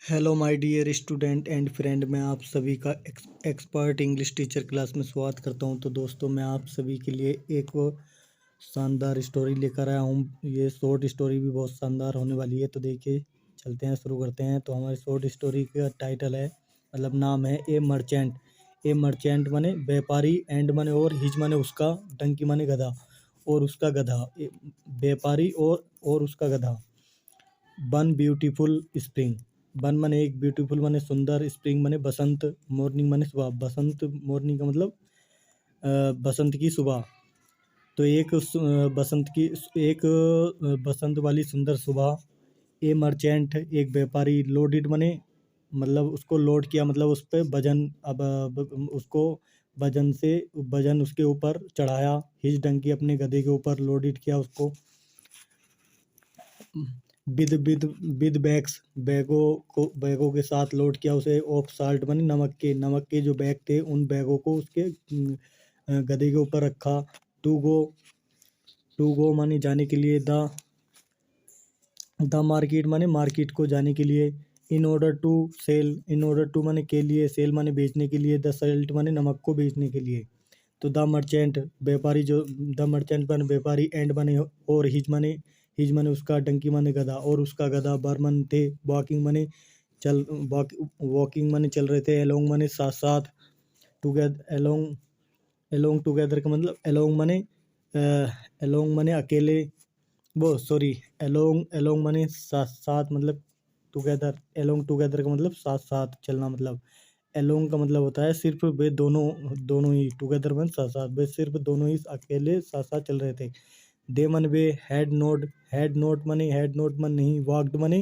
Hello my dear student and friend. मैं आप सभी का एक्सपर्ट इंग्लिश टीचर क्लास में स्वागत करता हूं। तो दोस्तों, मैं आप सभी के लिए एक शानदार स्टोरी लेकर आया हूं। ये शॉर्ट स्टोरी भी बहुत शानदार होने वाली है। तो देखिए, चलते हैं, शुरू करते हैं। तो हमारी शॉर्ट स्टोरी का टाइटल है, मतलब नाम है, ए मर्चेंट। ए मर्चेंट माने व्यापारी, एंड माने और, हिज माने उसका, डंकी माने गधा, और उसका गधा। व्यापारी और उसका गधा। One beautiful spring. वन माने एक, ब्यूटीफुल माने सुंदर, स्प्रिंग माने बसंत, मॉर्निंग माने सुबह। बसंत मॉर्निंग का मतलब बसंत की सुबह। तो बसंत वाली सुंदर सुबह। ए मर्चेंट एक व्यापारी, लोडेड माने मतलब उसको लोड किया, मतलब उस पे वजन, उसको वजन उसके ऊपर चढ़ाया। हिज डंकी अपने गधे के ऊपर लोडेड किया उसको। विद विद विद बैग्स, बैगों के साथ लोड किया उसे। ऑफ साल्ट मानी नमक के जो बैग थे, उन बैगों को उसके गधे के ऊपर रखा। टू गो मानी जाने के लिए। द मार्केट माने मार्केट को जाने के लिए। इन ऑर्डर टू माने के लिए, सेल माने बेचने के लिए। द सल्ट माने नमक को बेचने के लिए। तो द मर्चेंट व्यापारी, जो द मर्चेंट माने व्यापारी, एंड माने और, हिज माने उसका, डंकी माने गधा, और उसका गधा। बर्मन थे, वॉकिंग माने चल, वॉकिंग माने चल रहे थे। एलोंग माने साथ साथ। टुगेदर, एलोंग टुगेदर का मतलब, एलोंग माने अकेले, वो सॉरी, एलोंग माने साथ साथ, मतलब टुगेदर, एलोंग टुगेदर का मतलब साथ साथ चलना। मतलब एलोंग का मतलब होता है सिर्फ वे दोनों, दोनों ही। टुगेदर मीन साथ साथ, वे सिर्फ दोनों ही अकेले साथ साथ चल रहे थे। दे मन वे हैड नोट मन नहीं, वॉकड मने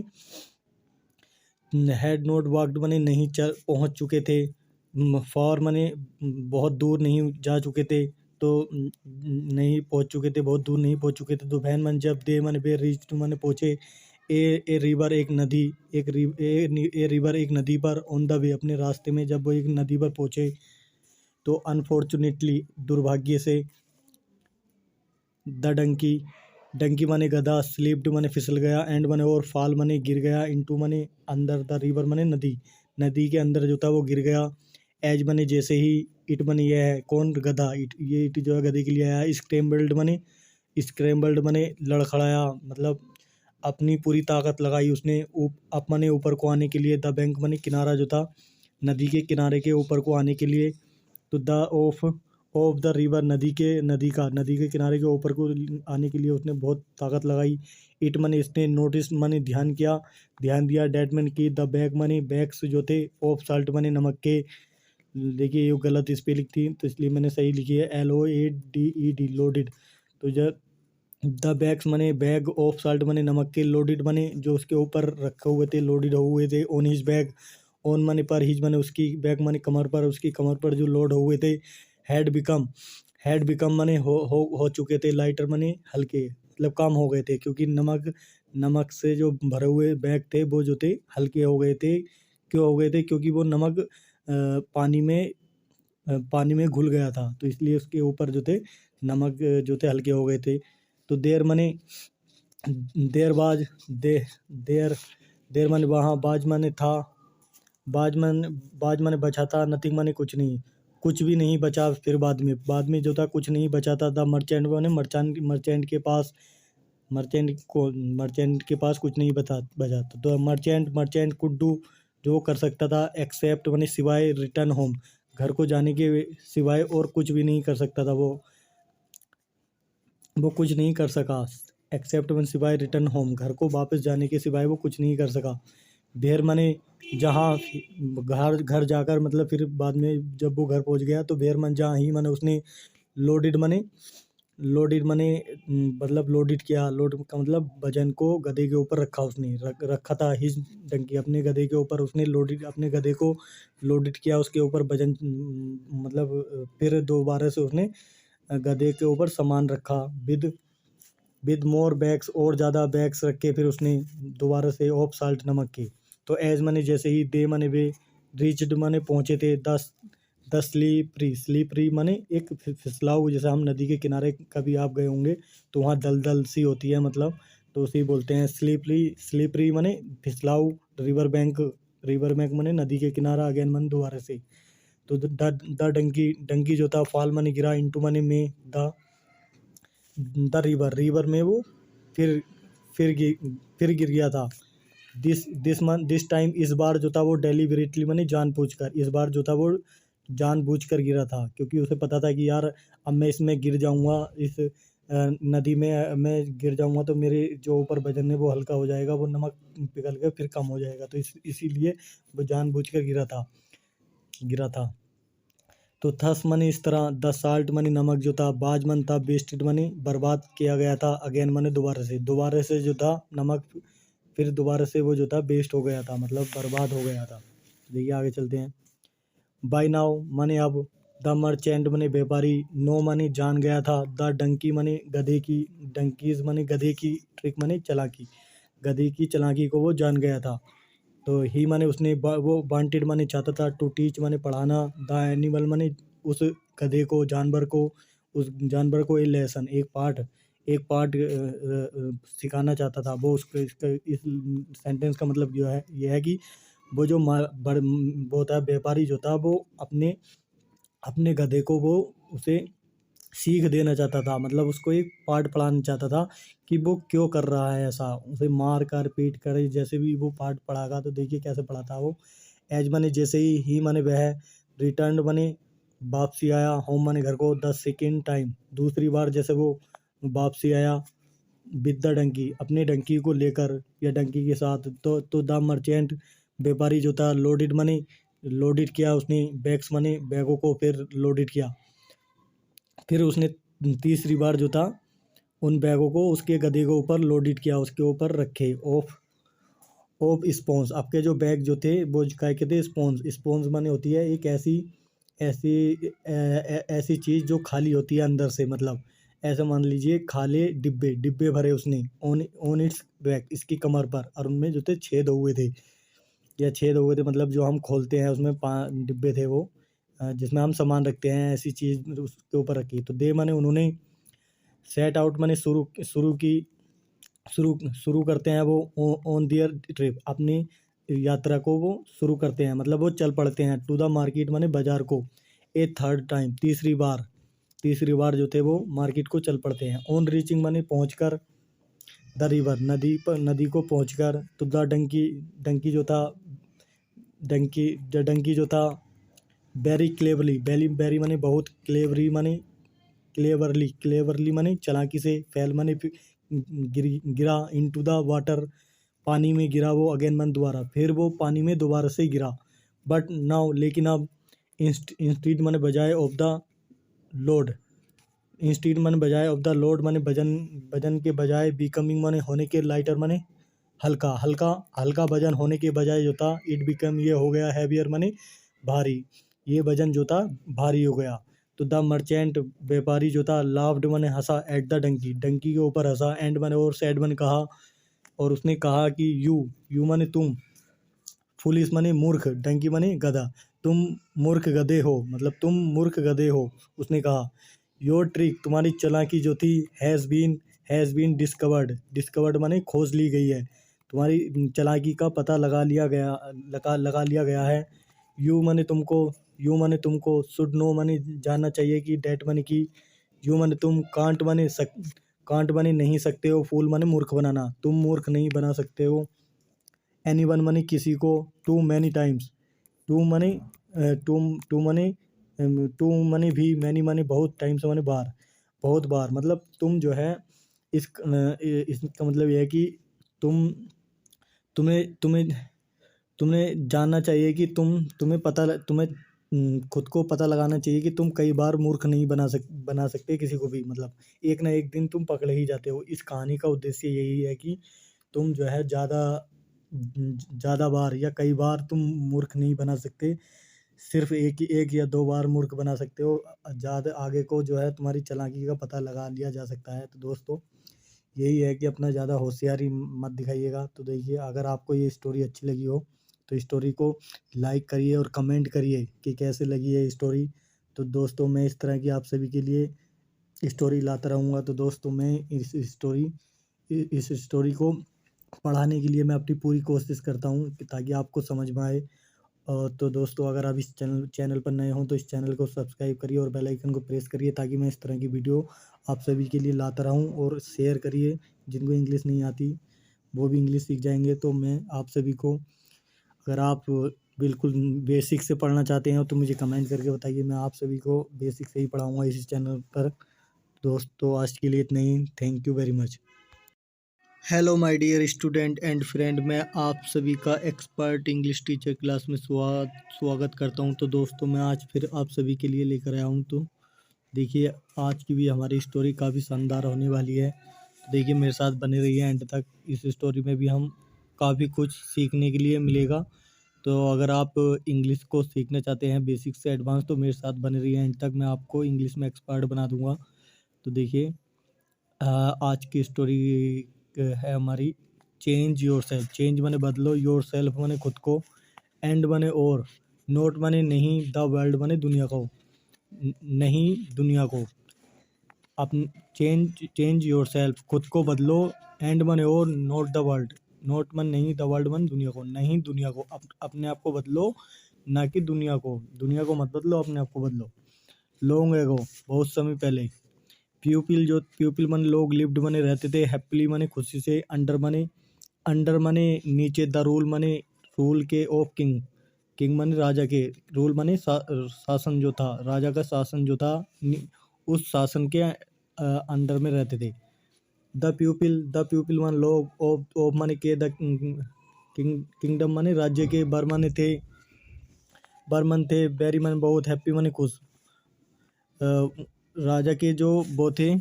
वॉकड मने नहीं, चल पहुंच चुके थे। फॉर मने बहुत दूर नहीं जा चुके थे। तो नहीं पहुंच चुके थे, बहुत दूर नहीं पहुंच चुके थे। तो वैन मन जब, दे मन वे रीच माने पहुंचे। ए रिवर एक नदी, ए रिवर एक नदी पर। ऑन द वे अपने रास्ते में, जब वो एक नदी पर पहुंचे, तो अनफॉर्चुनेटली दुर्भाग्य से, द डंकी माने गधा, स्लिप्ड माने फिसल गया, एंड माने और, फाल माने गिर गया, इनटू माने अंदर, द रिवर माने नदी के अंदर जो था वो गिर गया। एज माने जैसे ही, इट माने यह है, कौन, गधा। इट जो है गधे के लिए आया। स्क्रैम्बल्ड माने लड़खड़ाया, मतलब अपनी पूरी ताकत लगाई उसने, अपने ऊपर को आने के लिए। द बैंक माने किनारा जो था, नदी के किनारे के ऊपर को आने के लिए। तो द ऑफ द रिवर, नदी के किनारे के ऊपर को आने के लिए उसने बहुत ताकत लगाई। इट मनी इसने, नोटिस मनी ध्यान दिया। डेट मन की, द बैग मनी बैग्स जो थे, ऑफ साल्ट मनी नमक के। देखिए, ये गलत स्पेलिंग थी, तो इसलिए मैंने सही लिखी है, LOADED, लोडेड। तो जब द बैग्स मने बैग, ऑफ साल्ट मने नमक के, लोडेड मने जो उसके ऊपर रखे हुए थे, लोडेड हुए थे। ऑन हिज बैग, ऑन मने पर, हिज मने उसकी, बैग मने कमर पर, उसकी कमर पर जो लोड हुए थे। हैड बिकम मने हो चुके थे। लाइटर मने हल्के, मतलब कम हो गए थे, क्योंकि नमक से जो भरे हुए बैग थे, वो जो थे हल्के हो गए थे। क्यों हो गए थे? क्योंकि वो नमक पानी में घुल गया था, तो इसलिए उसके ऊपर जो थे नमक जो थे हल्के हो गए थे। तो देर बाज दे देर देर माने वहाँ, बाज माने था, बाज माने बचा था, नथिंग माने कुछ नहीं, कुछ भी नहीं बचा। फिर बाद में जो था कुछ नहीं बचा था। द मर्चेंट माने मर्चेंट के पास कुछ नहीं बचा था। तो मर्चेंट कुड डू, जो वो कर सकता था, एक्सेप्ट माने सिवाय, रिटर्न होम, घर को जाने के सिवाय और कुछ भी नहीं कर सकता था। वो कुछ नहीं कर सका। एक्सेप्ट वन सिवाय, रिटर्न होम, घर को वापस जाने के सिवाय वो कुछ नहीं कर सका। देर माने जहाँ, घर जाकर, मतलब फिर बाद में जब वो घर पहुंच गया, तो बेर मन जहाँ ही माने उसने, लोडेड माने मतलब लोडेड किया। लोड का मतलब वजन को गधे के ऊपर रखा, उसने रखा था। हिज डंकी, अपने गधे के ऊपर उसने अपने गधे को लोडेड किया, उसके ऊपर वजन, मतलब फिर दोबारा से उसने गधे के ऊपर सामान रखा। विद मोर बैग्स, और ज़्यादा बैग्स रखे फिर उसने दोबारा से। ऑफ साल्ट नमक के। तो एज माने जैसे ही, दे माने वे, रीच्ड माने पहुँचे थे। द स्लीपरी माने एक फिसलाऊ, जैसे हम नदी के किनारे कभी आप गए होंगे, तो वहाँ दलदल सी होती है, मतलब, तो उसी बोलते हैं स्लीपरी माने फिसलाऊ। रिवर बैंक रिवर बैंक माने नदी के किनारा, अगेन माने दोबारा से। तो द डंकी, डंकी जो था फॉल माने गिरा, इनटू माने में, द रिवर में वो फिर फिर गिर गया था। दिस टाइम, इस बार जो था वो डेलिबरेटली माने जानबूझकर, इस बार जो था वो जानबूझकर गिरा था, क्योंकि उसे पता था कि यार अब मैं इसमें गिर जाऊंगा, इस नदी में मैं गिर जाऊंगा तो मेरे जो ऊपर वजन है वो हल्का हो जाएगा, वो नमक पिघल के फिर कम हो जाएगा, तो इसीलिए वो जानबूझकर गिरा था। तो थस मनी इस तरह, द साल्ट मनी नमक जो था, बाज मन था, वेस्टेड मनी बर्बाद किया गया था, अगेन मनी दोबारा से जो था नमक फिर दोबारा से वो जो था वेस्ट हो गया था, मतलब बर्बाद हो गया था। देखिए आगे चलते हैं। बाई नाउ मनी अब, द मर्चेंट मनी व्यापारी, नो मनी जान गया था, द डंकी मनी गधे की, डंकीज मनी गधे की, ट्रिक मनी चालाकी, गधे की चालाकी को वो जान गया था। तो ही माने उसने वो वांटेड माने चाहता था, टू टीच माने पढ़ाना, द एनिमल माने उस गधे को, जानवर को, उस जानवर को ए लेसन, एक पार्ट सिखाना चाहता था वो उसको। इस सेंटेंस का मतलब जो है ये है कि वो जो वो था व्यापारी जो था, वो अपने अपने गधे को वो उसे सीख देना चाहता था, मतलब उसको एक पार्ट पढ़ाना चाहता था कि वो क्यों कर रहा है ऐसा, उसे मार कर पीट कर जैसे भी वो पार्ट पढ़ागा। तो देखिए कैसे पढ़ाता वो। एज मने जैसे ही मने वह, रिटर्न मने वापसी आया, होम मने घर को, द सेकेंड टाइम दूसरी बार जैसे वो वापसी आया, विद द डंकी अपने डंकी को लेकर या डंकी के साथ, तो द मर्चेंट व्यापारी जो था, लोडेड किया उसने, बैग्स मने बैगों को फिर लोडेड किया। फिर उसने तीसरी बार जो था उन बैगों को उसके गधे के ऊपर लोडेड किया, उसके ऊपर रखे। ऑफ स्पॉन्स, आपके जो बैग जो थे वो क्या कहते हैं, स्पॉन्स माने होती है एक ऐसी ऐसी चीज़ जो खाली होती है अंदर से, मतलब ऐसा मान लीजिए खाली डिब्बे भरे उसने ऑन इट्स बैक, इसकी कमर पर, और उनमें जो थे छेद हुए थे, मतलब जो हम खोलते हैं उसमें डिब्बे थे वो, जिसमें हम सामान रखते हैं, ऐसी चीज़ उसके ऊपर रखी। तो दे माने उन्होंने, सेट आउट माने शुरू करते हैं वो, ऑन दियर ट्रिप अपनी यात्रा को वो शुरू करते हैं, मतलब वो चल पड़ते हैं, टू द मार्केट माने बाजार को, ए थर्ड टाइम तीसरी बार जो थे वो मार्केट को चल पड़ते हैं। ऑन रीचिंग माने पहुंचकर, द रिवर नदी को पहुंचकर, तो द डंकी जो था, डंकी जो था, वेरी क्लेवरली, बेरी माने बहुत, क्लेवरली माने चालाकी से, फैल माने गिरा, इनटू द वाटर पानी में गिरा वो, अगेन मन दोबारा, फिर वो पानी में दोबारा से गिरा। बट नाउ लेकिन अब, इंस्टीड माने बजाय of the load, of the load माने वजन के बजाय, बिकमिंग माने होने के, लाइटर माने हल्का वजन होने के बजाय जो था, इट बिकम ये हो गया, हैवियर माने भारी, ये वजन जो था भारी हो गया। तो द मर्चेंट व्यापारी जो था, लाफ्ड माने हंसा, एट द डंकी के ऊपर हंसा, एंड माने और सैड माने कहा, और उसने कहा कि यू माने तुम, फुलिस माने मूर्ख, डंकी माने गधा, तुम मूर्ख गधे हो, मतलब तुम मूर्ख गधे हो। उसने कहा, योर ट्रिक तुम्हारी चालाकी जो थी, हैज़ बीन डिस्कवर्ड माने खोज ली गई है, तुम्हारी चालाकी का पता लगा लिया गया है। यू माने तुमको, शुड नो माने जानना चाहिए कि, डेट माने की, यू माने तुम, कांट माने नहीं सकते हो, फूल माने मूर्ख बनाना, तुम मूर्ख नहीं बना सकते हो। एनीवन माने किसी को, टू मैनी टाइम्स, टू माने टू माने भी, मैनी माने बहुत, टाइम्स माने बहुत बार, मतलब तुम जो है इसका मतलब यह है कि तुम तुम्हें तुम्हें तुम्हें जानना चाहिए कि तुम्हें खुद को पता लगाना चाहिए कि तुम कई बार मूर्ख नहीं बना सकते किसी को भी, मतलब एक ना एक दिन तुम पकड़े ही जाते हो। इस कहानी का उद्देश्य यही है कि तुम जो है ज़्यादा बार या कई बार तुम मूर्ख नहीं बना सकते, सिर्फ एक या दो बार मूर्ख बना सकते हो, ज़्यादा आगे को जो है तुम्हारी चालाकी का पता लगा लिया जा सकता है। तो दोस्तों यही है कि अपना ज़्यादा होशियारी मत दिखाइएगा। तो देखिए अगर आपको ये स्टोरी अच्छी लगी हो तो स्टोरी को लाइक करिए और कमेंट करिए कि कैसे लगी है स्टोरी। तो दोस्तों मैं इस तरह की आप सभी के लिए स्टोरी लाता रहूँगा। तो दोस्तों मैं इस स्टोरी को पढ़ाने के लिए मैं अपनी पूरी कोशिश करता हूँ ताकि आपको समझ में आए। तो दोस्तों, अगर आप इस चैनल पर नए हों तो इस चैनल को सब्सक्राइब करिए और बेल आइकन को प्रेस करिए ताकि मैं इस तरह की वीडियो आप सभी के लिए लाता रहूं। और शेयर करिए, जिनको इंग्लिश नहीं आती वो भी इंग्लिश सीख जाएंगे। तो मैं आप सभी को, अगर आप बिल्कुल बेसिक से पढ़ना चाहते हैं तो मुझे कमेंट करके बताइए, मैं आप सभी को बेसिक से ही पढ़ाऊँगा इसी चैनल पर। दोस्तों, आज के लिए इतना ही। Thank you very much. Hello my dear student and friend, मैं आप सभी का एक्सपर्ट इंग्लिश टीचर क्लास में स्वागत करता हूं। तो दोस्तों, मैं आज फिर आप सभी के लिए लेकर आया हूं। तो देखिए, आज की भी हमारी स्टोरी काफ़ी शानदार होने वाली है। तो देखिए, मेरे साथ बने रहिए एंड तक। इस स्टोरी में भी हम काफ़ी कुछ सीखने के लिए मिलेगा। तो अगर आप इंग्लिश को सीखना चाहते हैं बेसिक से एडवांस, तो मेरे साथ बने रहिए एंड तक। मैं आपको इंग्लिश में एक्सपर्ट बना दूंगा। तो देखिए, आज की स्टोरी है हमारी चेंज योर सेल्फ। चेंज माने बदलो, योर सेल्फ माने खुद को, एंड माने और, नोट माने नहीं, द वर्ल्ड माने दुनिया को, नहीं दुनिया को। अपन चेंज योर सेल्फ, खुद को बदलो, एंड माने और, नोट द वर्ल्ड, नोट मन नहीं, द वर्ल्ड मन दुनिया को, नहीं दुनिया को। अपने आप को बदलो, ना कि दुनिया को मत बदलो, अपने आप को बदलो। लॉन्ग एगो, बहुत समय पहले। प्यूपिल माने लोग, लिव्ड माने रहते थे, हैप्पीली माने खुशी से, अंडर माने नीचे, द रूल माने रूल के, ऑफ किंग, किंग माने राजा के, रूल माने शासन जो था, राजा का शासन जो था, उस शासन के अंडर में रहते थे। द प्यूपिल माने लोग, ऑफ माने के, द किंगडम माने राज्य के, बर्मन थे, वेरी माने बहुत, हैप्पी माने खुश। राजा के जो वो थे,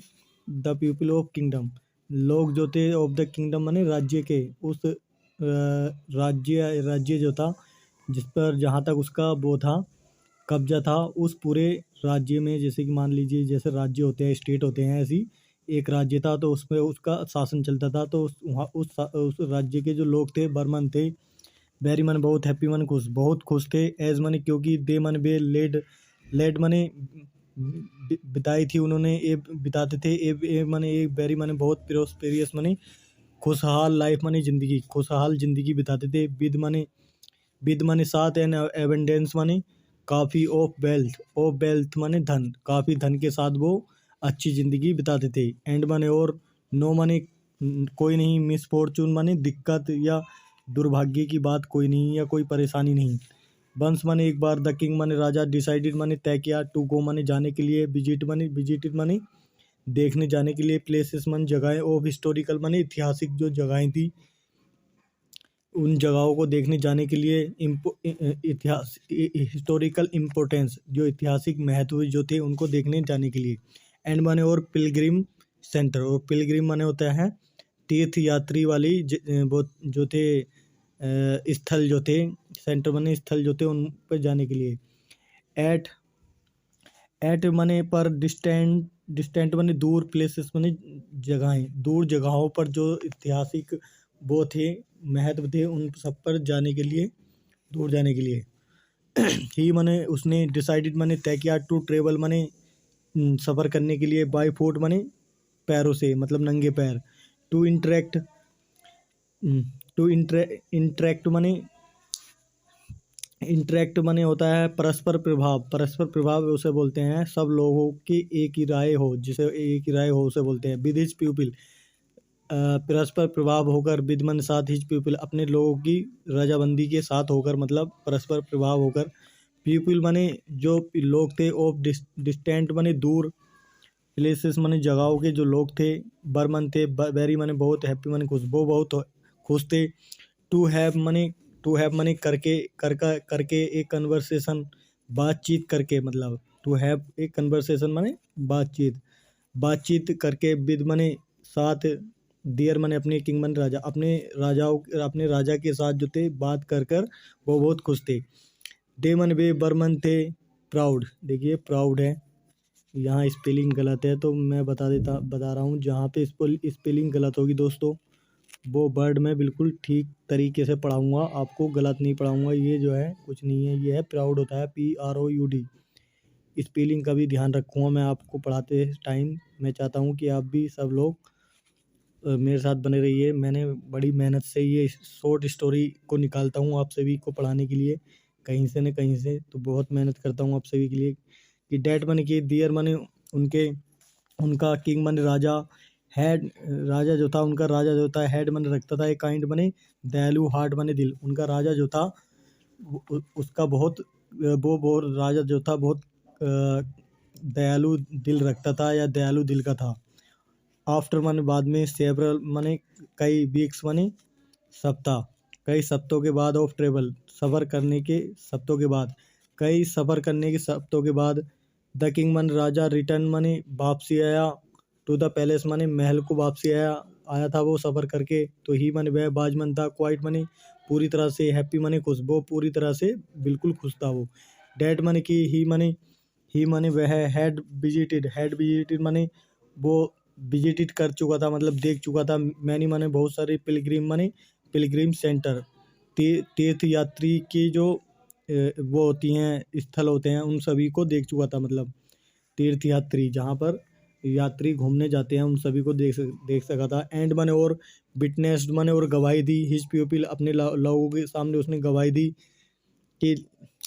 द पीपल ऑफ किंगडम, लोग जो थे, ऑफ द किंगडम माने राज्य के, उस राज्य जो था, जिस पर जहाँ तक उसका वो था, कब्जा था, उस पूरे राज्य में। जैसे कि मान लीजिए, जैसे राज्य होते हैं, स्टेट होते हैं, ऐसी एक राज्य था तो उसमें उसका शासन चलता था। तो वहाँ उस राज्य के जो लोग थे, बर्मन थे, वेरी मन बहुत, हैप्पी मन खुश, बहुत खुश थे, एज मनी क्योंकि, दे मन वे लेड मने बिताई थी उन्होंने, ए बिताते थे, ए मने एक, वेरी मने बहुत, प्रोस्पेरियस मने खुशहाल, लाइफ मने जिंदगी, खुशहाल जिंदगी बिताते थे, विद मने साथ, एंड एबंडेंस मने काफ़ी, ऑफ वेल्थ मने धन, काफ़ी धन के साथ वो अच्छी ज़िंदगी बिताते थे, एंड मने और, नो मने कोई नहीं, मिसफॉर्चून मने दिक्कत या दुर्भाग्य की बात कोई नहीं, या कोई परेशानी नहीं। वंस माने एक बार, द किंग माने राजा, डिसाइडेड माने तय किया, टू गो माने जाने के लिए, विजिटेड माने देखने जाने के लिए, प्लेसेस माने जगहें, ऑफ हिस्टोरिकल माने ऐतिहासिक जो जगहें थी, उन जगहों को देखने जाने के लिए, इतिहास हिस्टोरिकल इम्पोर्टेंस, जो ऐतिहासिक महत्व जो थे उनको देखने जाने के लिए। एंड माने और, पिलग्रिम सेंटर, और पिलग्रिम माने होता है तीर्थ यात्री वाली वो जो थे, स्थल जो थे, सेंटर माने स्थल जो थे, उन पर जाने के लिए। एट एट माने पर, डिस्टेंट माने दूर, प्लेसेस माने जगहें, दूर जगहों पर जो ऐतिहासिक वो थे, महत्व थे, उन सब पर जाने के लिए, दूर जाने के लिए। ही माने उसने, डिसाइडेड माने तय किया, टू ट्रेवल माने सफ़र करने के लिए, बाय फुट माने पैरों से, मतलब नंगे पैर। टू इंटरेक्ट इंटरेक्ट माने, इंटरेक्ट माने होता है परस्पर प्रभाव, परस्पर प्रभाव उसे बोलते हैं, सब लोगों की एक ही राय हो, जिसे एक ही राय हो उसे बोलते हैं। विद हिज पीपल, परस्पर प्रभाव होकर, विद साथ, हिज पीपल अपने लोगों की रजाबंदी के साथ होकर, मतलब परस्पर प्रभाव होकर। पीपल माने जो लोग थे, ऑफ डिस्टेंट माने दूर, प्लेसेस माने जगहों के जो लोग थे, बर्मन थे, वेरी माने बहुत, हैप्पी माने खुश, वो बहुत खुश थे। टू हैव मनी, करके एक कन्वर्सेशन, बातचीत करके, मतलब टू हैव एक कन्वर्सेशन माने बातचीत करके, विद मने साथ, डियर मने अपने, किंग मने राजा, अपने राजा के साथ जो थे, बात कर वो बहुत खुश थे। दे मन वे, बर्मन थे, प्राउड, देखिए प्राउड है, यहाँ स्पेलिंग गलत है तो मैं बता रहा हूँ, जहाँ पे स्पेलिंग गलत होगी दोस्तों, वो वर्ड मैं बिल्कुल ठीक तरीके से पढ़ाऊँगा, आपको गलत नहीं पढ़ाऊँगा। ये जो है कुछ नहीं है, ये है प्राउड, होता है PROUD। स्पेलिंग का भी ध्यान रखूँगा मैं आपको पढ़ाते टाइम। मैं चाहता हूँ कि आप भी सब लोग मेरे साथ बने रहिए। मैंने बड़ी मेहनत से ये शॉर्ट स्टोरी को निकालता हूँ आप सभी को पढ़ाने के लिए, कहीं से न कहीं से। तो बहुत मेहनत करता हूँ आप सभी के लिए कि डैड माने कि डियर माने उनका किंग माने राजा, हेड राजा जो था उनका राजा जो था हेड माने रखता था एक काइंड माने दयालु, हार्ट माने दिल। उनका राजा जो था उसका बहुत राजा जो था बहुत दयालु दिल रखता था या दयालु दिल का था। आफ्टर माने बाद में, सेवरल माने कई, वीक्स माने सप्ताह, कई सप्ताहों के बाद, ऑफ ट्रेवल सफ़र करने के सप्ताहों के बाद, कई सफ़र करने के सप्ताहों के बाद, द किंग माने राजा रिटर्न माने वापसी आया, टू द पैलेस माने महल को वापसी आया था वो सफ़र करके। तो ही माने वह बाजमन था, क्वाइट माने पूरी तरह से, हैप्पी माने खुश, वो पूरी तरह से बिल्कुल खुश था वो। डैड माने कि ही माने वह हैड विजिटेड माने वो विजिटेड कर चुका था, मतलब देख चुका था। मैनी माने बहुत सारे, पिलग्रिम सेंटर, तीर्थ यात्री की जो वो होती हैं, स्थल होते हैं, उन सभी को देख चुका था। मतलब तीर्थ यात्री जहाँ पर यात्री घूमने जाते हैं उन सभी को देख सका था। एंड माने और विटनेस्ड माने और गवाही दी, हिज पीपल अपने लोगों के सामने उसने गवाही दी कि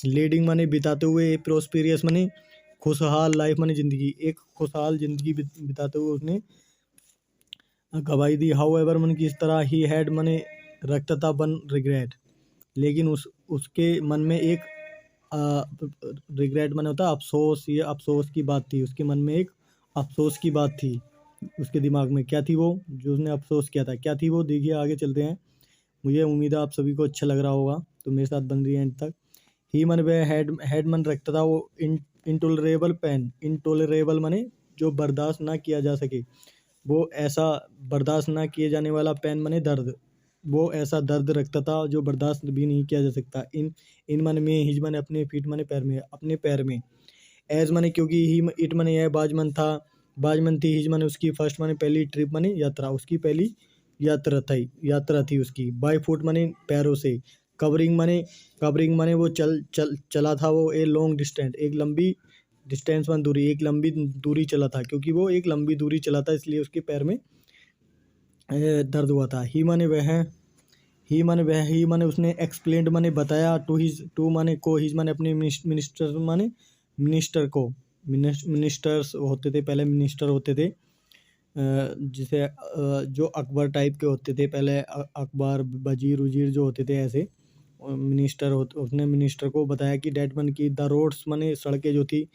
लीडिंग माने बिताते हुए, प्रोस्पेरियस माने खुशहाल लाइफ माने ज़िंदगी, एक खुशहाल ज़िंदगी बिताते हुए उसने गवाही दी। हाउ एवर माने कि इस तरह ही हैड माने रखता था वन रिग्रेट, लेकिन उसके मन में एक रिग्रेट माने होता अफसोस, ये अफसोस की बात थी उसके मन में, एक अफसोस की बात थी उसके दिमाग में। क्या थी वो जो उसने अफसोस किया था, क्या थी वो, देखिए आगे चलते हैं। मुझे उम्मीद है आप सभी को अच्छा लग रहा होगा, तो मेरे साथ बन रही है एंड तक। ही मन वे हेड मन रखता था वो इंटोलरेबल पेन, इंटोलरेबल माने जो बर्दाश्त ना किया जा सके, वो ऐसा बर्दाश्त ना किए जाने वाला, पेन माने दर्द, वो ऐसा दर्द रखता था जो बर्दाश्त भी नहीं किया जा सकता। इन मन में, हिज माने अपने, फीट माने पैर में, अपने पैर में, एज माने क्योंकि, ही इट माने यह बाजमन था, बाजमन थी, हिज माने उसकी, फर्स्ट माने पहली, ट्रिप माने यात्रा, उसकी पहली यात्रा थी उसकी। बाय फुट माने पैरों से, कवरिंग माने वो चला था वो, ए लॉन्ग डिस्टेंस, एक लंबी डिस्टेंस माने दूरी, एक लंबी दूरी चला था, क्योंकि वो एक लंबी दूरी चला था इसलिए उसके पैर में दर्द हुआ था। ही माने उसने एक्सप्लेन्ड माने बताया, टू माने को, हिज माने अपने मिनिस्टर माने मिनिस्टर को, मिनिस्टर्स होते थे पहले, मिनिस्टर होते थे जिसे जो अकबर टाइप के होते थे पहले, अकबर वजीर उजीर जो होते थे ऐसे मिनिस्टर उसने मिनिस्टर को बताया कि डैट मन की द रोड्स माने सड़कें जो थी,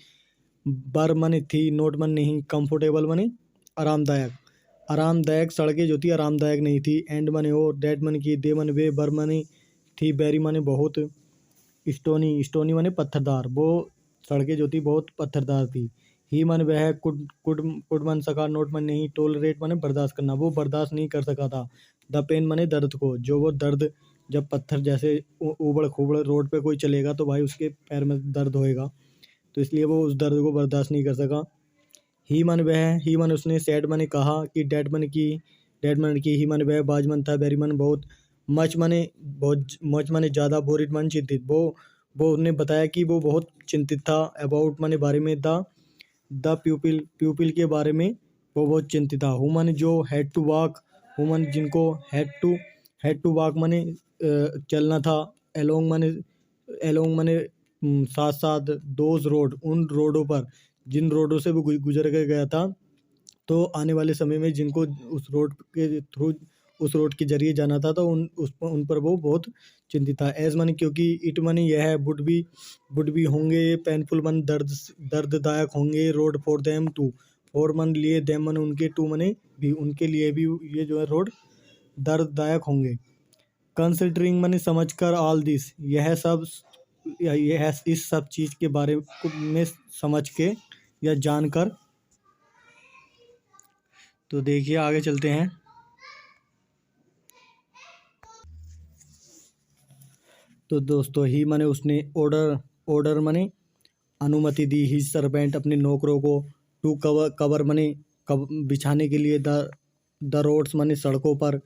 बर माने थी, नोट मन नहीं, कंफर्टेबल माने आरामदायक सड़कें जो थी आरामदायक नहीं थी। एंड माने और, डैट मन की दे मन वे, बर माने थी, बैरी माने बहुत, स्टोनी माने पत्थरदार, वो सड़कें जो थी बहुत पत्थरदार थी। ही मन वह कुड मन सका, नोट मन नहीं, टोलरेट माने बर्दाश्त करना, वो बर्दाश्त नहीं कर सका था। द पेन माने दर्द को, जो वो दर्द, जब पत्थर जैसे उबड़ खूबड़ रोड पे कोई चलेगा तो भाई उसके पैर में दर्द होएगा, तो इसलिए वो उस दर्द को बर्दाश्त नहीं कर सका। ही मन उसने, सैड माने कहा कि डैड मन की, ही मन वह, बाज मन था, बैरी मन बहुत, मच माने ज़्यादा, बोरिड मन चिंतित, वो उन्हें बताया कि वो बहुत चिंतित था, अबाउट माने बारे में, द प्यूपिल के बारे में वो बहुत चिंतित था। हुमन जो हैड टू वॉक, हुमन जिनको हैड टू वॉक माने चलना था, एलोंग माने साथ साथ, दोज रोड उन रोडों पर, जिन रोडों से वो गुजर के गया था, तो आने वाले समय में जिनको उस रोड के थ्रू, उस रोड के जरिए जाना था, तो उन पर वो बहुत चिंतित था। एज माने क्योंकि, इट माने यह है, वुड भी होंगे, पेनफुल मन दर्ददायक होंगे, रोड फॉर देम टू, और मन लिए, देम मन उनके, टू मने भी, उनके लिए भी ये जो है रोड दर्ददायक होंगे। कंसिडरिंग मने समझ कर, ऑल दिस यह इस सब चीज़ के बारे में समझ के या जानकर। तो देखिए आगे चलते हैं। तो दोस्तों, ही माने उसने, ऑर्डर माने अनुमति दी, हिज सर्वेंट अपने नौकरों को, टू कवर माने बिछाने के लिए, द रोड्स माने सड़कों पर,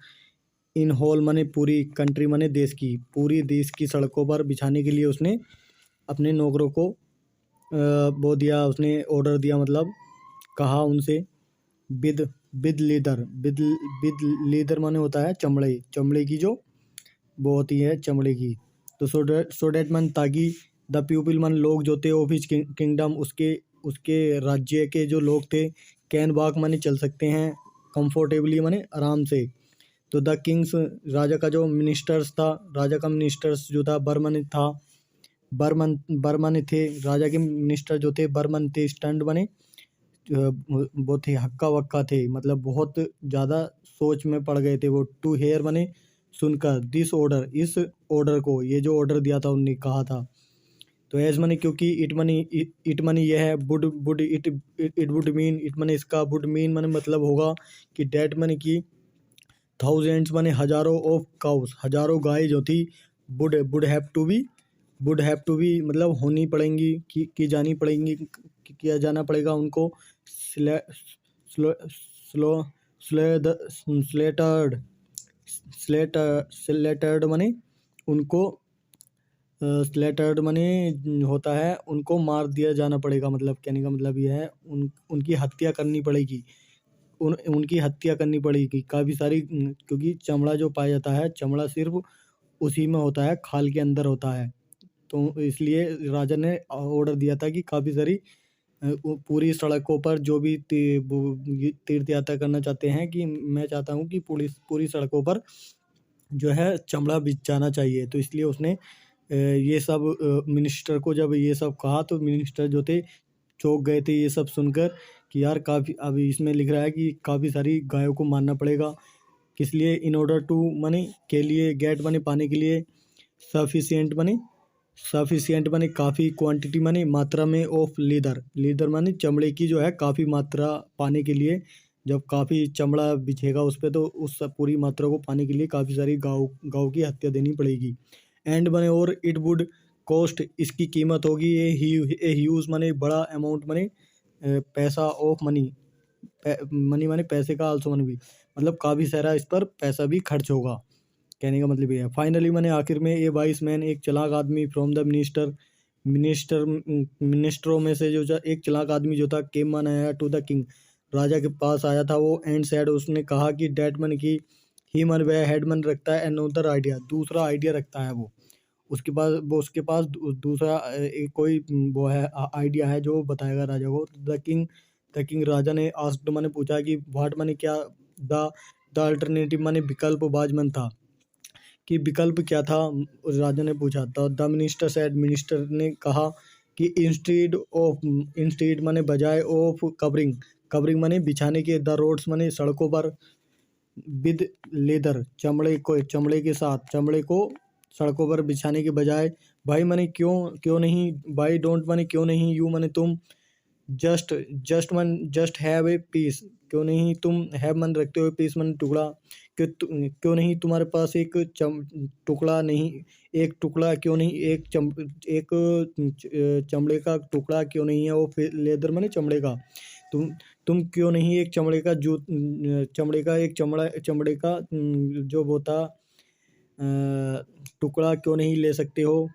इन होल माने पूरी, कंट्री माने देश की, पूरी देश की सड़कों पर बिछाने के लिए उसने अपने नौकरों को वो दिया, उसने ऑर्डर दिया, मतलब कहा उनसे, with with leather, with leather माने होता है चमड़े, चमड़े की जो वो होती है चमड़े की। तो सो डैट मन ताकि द पीपल मन लोग जो थे ऑफ हिज किंगडम, उसके उसके राज्य के जो लोग थे, कैन वॉक माने चल सकते हैं, कंफर्टेबली माने आराम से। तो द किंग्स राजा का जो मिनिस्टर्स था, राजा का मिनिस्टर्स जो था बर्मन था, बर्मन थे राजा के मिनिस्टर जो थे, बर्मन थे, स्टंड बने वो थे हक्का वक्का थे, मतलब बहुत ज़्यादा सोच में पड़ गए थे वो। टू हेयर बने सुनकर, दिस ऑर्डर, इस ऑर्डर को, ये जो ऑर्डर दिया था उनने कहा था। तो एज मनी क्योंकि इट मनी यह है, would it would mean, it money इसका, वुड मीन मनी मतलब होगा कि डेट मनी की थाउजेंड्स मनी हजारों ऑफ काउस, हजारों गाय जो थी, वुड हैव टू बी मतलब होनी पड़ेंगी, की जानी पड़ेंगी, किया जाना पड़ेगा उनको, स्ले स्लो स्लो स्लेटर्ड स्लेटर्ड मनी उनको स्लेटर्ड मनी होता है उनको मार दिया जाना पड़ेगा, मतलब कहने का मतलब यह है उनकी हत्या करनी पड़ेगी, उनकी हत्या करनी पड़ेगी काफ़ी सारी, क्योंकि चमड़ा जो पाया जाता है, चमड़ा सिर्फ उसी में होता है, खाल के अंदर होता है। तो इसलिए राजा ने ऑर्डर दिया था कि काफ़ी सारी पूरी सड़कों पर जो भी ये तीर्थ यात्रा करना चाहते हैं, कि मैं चाहता हूँ कि पूरी सड़कों पर जो है चमड़ा बिछाना चाहिए। तो इसलिए उसने ये सब मिनिस्टर को जब ये सब कहा, तो मिनिस्टर जो थे चौंक गए थे ये सब सुनकर कि यार काफ़ी, अभी इसमें लिख रहा है कि काफ़ी सारी गायों को मारना पड़ेगा, किस लिए, इन ऑर्डर टू मनी के लिए, गेट मनी पाने के लिए, सफिशिएंट मनी काफ़ी, क्वांटिटी मनी मात्रा में, ऑफ लीदर मनी चमड़े की जो है काफ़ी मात्रा पाने के लिए, जब काफ़ी चमड़ा बिछेगा उस पर, तो उस पूरी मात्रा को पाने के लिए काफ़ी सारी गाँव की हत्या देनी पड़ेगी। एंड मनी और इट वुड कॉस्ट, इसकी कीमत होगी ए ह्यूज मनी बड़ा अमाउंट मनी, पैसा ऑफ मनी, मनी माने पैसे का, आल्सो मनी भी मतलब काफ़ी सारा इस पर पैसा भी खर्च होगा, कहने का मतलब ये है। फाइनली मैंने आखिर में ए वाइस मैन, एक चालाक आदमी, फ्रॉम द मिनिस्टरों में से जो एक चालाक आदमी जो था, केम मन आया टू द किंग, राजा के पास आया था वो, एंड सैड उसने कहा कि डेट मन की ही मन वह हेड मन रखता है अनदर आइडिया, दूसरा आइडिया रखता है वो, उसके पास दूसरा एक कोई वो है आइडिया है जो बताएगा राजा को। द किंग राजा ने आस्क्ड मैंने पूछा कि व्हाट मैंने क्या, द द अल्टरनेटिव मैंने विकल्प बाजमन था, कि विकल्प क्या था, राजा ने पूछा। द मिनिस्टर सेड, मिनिस्टर ने कहा कि इंस्टीड मैंने बजाय ऑफ कवरिंग मैंने बिछाने के, द रोड्स मैंने सड़कों पर, विद लेदर चमड़े के साथ, चमड़े को सड़कों पर बिछाने के बजाय, भाई मैंने क्यों नहीं, भाई डोंट मैंने क्यों नहीं, यू मैंने तुम, जस्ट हैव ए पीस, क्यों नहीं तुम हैव मन रखते हो, पीस मन टुकड़ा, क्यों नहीं तुम्हारे पास एक टुकड़ा नहीं, एक टुकड़ा क्यों नहीं, चमड़े का टुकड़ा क्यों नहीं है, वो लेदर मैंने चमड़े का, तुम क्यों नहीं एक चमड़े का चमड़े का जो वो था टुकड़ा क्यों नहीं ले सकते हो,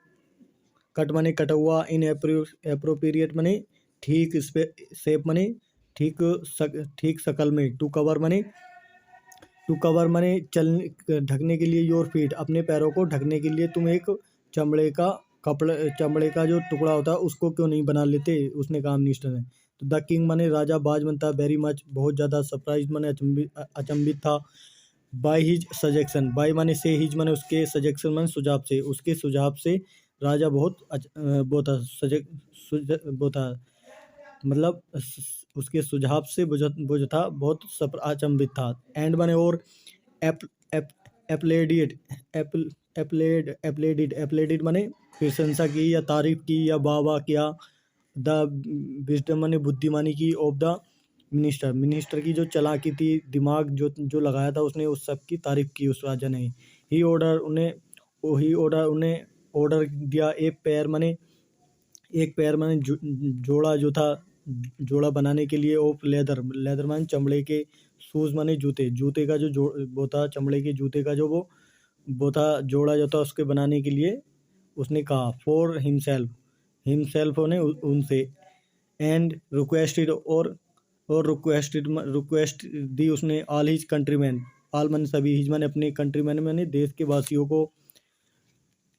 कट मने कटा हुआ, इन एप्रोप्रिएट मने ठीक शेप मने ठीक शकल में, टू कवर मने चल ढकने के लिए, योर फीट अपने पैरों को ढकने के लिए तुम एक चमड़े का जो टुकड़ा होता है उसको क्यों नहीं बना लेते, उसने कहा मिनिस्टर ने। तो द किंग मने राजा बाजमन था, वेरी मच बहुत ज़्यादा सरप्राइज मने अचंभित था, बाय हिज सजेक्शन, बाय माने से, हिज माने उसके, सजेक्शन माने उसके सुझाव से राजा बहुत वो था मतलब उसके सुझाव से वो जो था बहुत अचंभित था। एंड माने और एप्लेडिड माने प्रशंसा की या तारीफ की या वाह किया, द विजडम माने बुद्धिमानी की, ऑफ द मिनिस्टर की जो चालाकी थी, दिमाग जो लगाया था उसने, उस सब की तारीफ की उस राजा ने। ही ऑर्डर उन्हें ऑर्डर दिया, एक पैर माने जोड़ा जो था, जोड़ा बनाने के लिए, ऑफ लेदर माने चमड़े के, शूज माने जूते का जो वो था, चमड़े के जूते का जो वो था जोड़ा जो था, उसके बनाने के लिए उसने कहा, फॉर हिमसेल्फ ने उनसे, एंड रिक्वेस्टेड और और रिक्वेस्ट दी उसने ऑल हिज कंट्रीमैन, ऑल माने सभी, हिज माने अपने, कंट्रीमैन माने देश के वासियों को,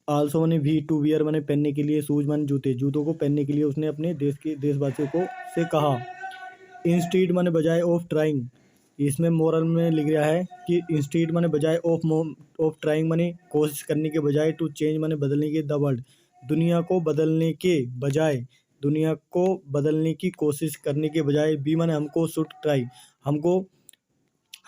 आल्सो माने भी, टू वियर माने पहनने के लिए, शूज माने जूते, जूतों को पहनने के लिए उसने अपने देशवासियों को से कहा। इंस्टीड माने बजाय ऑफ ट्राइंग, इसमें मोरल में लिख रहा है कि इंस्टीड माने बजाय ऑफ ट्राइंग माने कोशिश करने के बजाय, टू चेंज माने बदलने के, द वर्ल्ड दुनिया को बदलने के बजाय, दुनिया को बदलने की कोशिश करने के बजाय, बी माने हमको, शुड ट्राई हमको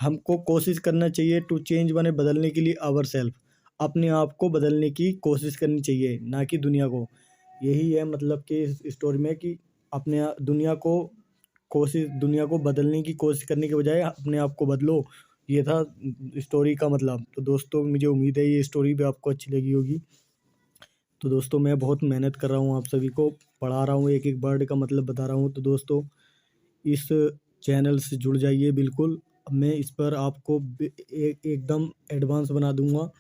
हमको कोशिश करना चाहिए, टू चेंज माने बदलने के लिए, आवर सेल्फ अपने आप को बदलने की कोशिश करनी चाहिए, ना कि दुनिया को। यही है मतलब कि इस स्टोरी में कि दुनिया को बदलने की कोशिश करने के बजाय अपने आप को बदलो। ये था स्टोरी का मतलब। तो दोस्तों मुझे उम्मीद है ये स्टोरी भी आपको अच्छी लगी होगी। तो दोस्तों मैं बहुत मेहनत कर रहा हूँ, आप सभी को पढ़ा रहा हूँ, एक एक वर्ड का मतलब बता रहा हूँ। तो दोस्तों इस चैनल से जुड़ जाइए बिल्कुल। मैं इस पर आपको एकदम एडवांस बना दूंगा,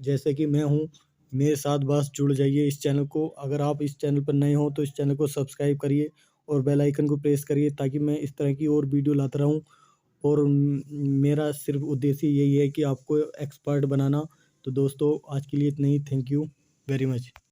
जैसे कि मैं हूँ। मेरे साथ बस जुड़ जाइए इस चैनल को। अगर आप इस चैनल पर नए हो तो इस चैनल को सब्सक्राइब करिए और बेल आइकन को प्रेस करिए, ताकि मैं इस तरह की और वीडियो लाता रहूँ। और मेरा सिर्फ उद्देश्य यही है कि आपको एक्सपर्ट बनाना। तो दोस्तों आज के लिए इतना ही। Thank you very much.